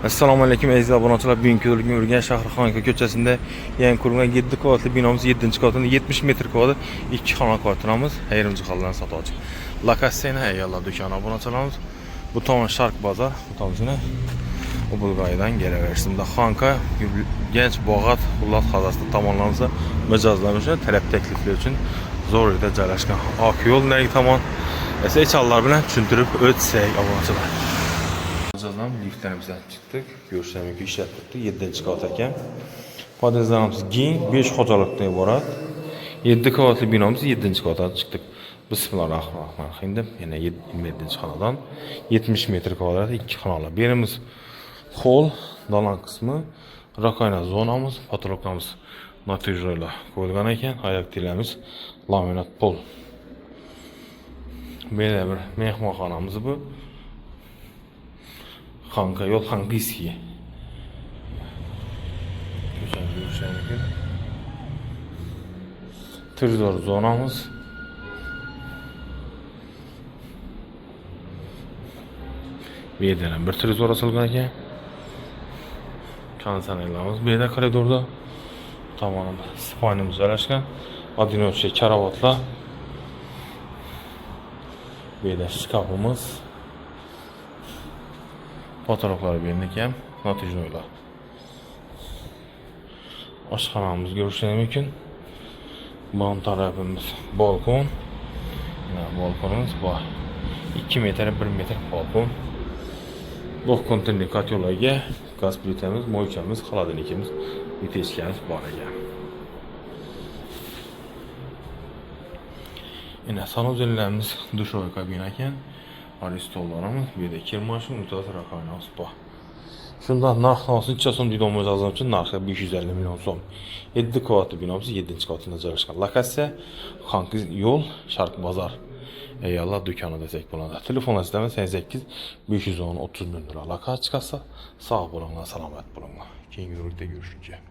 Assalomu alaykum aziz obunachilar. Bugungi ko'rgan Urganch shahri Xonka ko'chasida yangi qurilgan 7 qavatli binomiz 7-qavatida 70 metr kvadrat 2 xona kvartiramiz ayrim jihatlardan sotuvchi. Lokatsiyani ayollar do'koni obunachilarimiz. Bu tomon Sharq bozor, bu tomon Obulgaydan kelaverishimda Xonka Urganch Bog'at Xullas qazasida tomonlarimizda mijozlarimiz talab takliflar uchun zo'rida joylashgan oq yo'l nari tomon esa echallar bilan tushuntirib o'tsak obunachilar. Mijozlarimiz liftlarimizdan chiqdik. Ko'rishlar mumkin ishlatdik. 7-qavat ekan. Podezlarimiz keng 5 xo'jalikdan iborat. 7 qavatli binomiz 7-qavatdan chiqdik. Bismillahirrohmanirrohim deb yana 7-xonadan 70 metr kvadrat 2 xonalar. Berimiz hol, dalan qismi, rakayna zonamiz, patologamiz natijali qo'yilgan ekan. Oyoq tilamiz laminat pol. Böyle bir mehmonxonamiz bu. Xonka yo'l Xanqiskiy. Ko'rsam mumkin. Trezor zonamiz. Bu yerdan bir trezor ochilgan ekan. Kondisionerlarimiz bu yerda koridorda. Tomonida sifonimiz joylashgan. Odinochiy karavotlar. Bu yerda shkafimiz. Fotoğrafları beğendik hem natijnoylar. Oshxonamiz görüşmek mümkün. Bu tarafımız balkon. Balkonumuz bu. 2 metre 1 metre balkon. Bu kontenli katyolarga gaz plitamiz, moychamiz, xolodilnikimiz, vitechkamiz bor ekan. Yine sanuzellerimiz dushoy kabina ekan. Aristollarımız bir de kirmaşın mütəsir rakayımız bu. Şundan narxı içəsin videomuz azam üçün narxı 550 milyon son. 7 qavatlı binamız 7-qavatında joylashgan. Lokatsiya Xanka yo'l Sharq bozor. Ayollar do'koni desak bo'ladi. Telefonlar sistemi 88 510 30 000 lira. Lokatsiya chiqsa sog' bo'linglar, salomat bo'linglar. Keyingi videoda görüşguncha.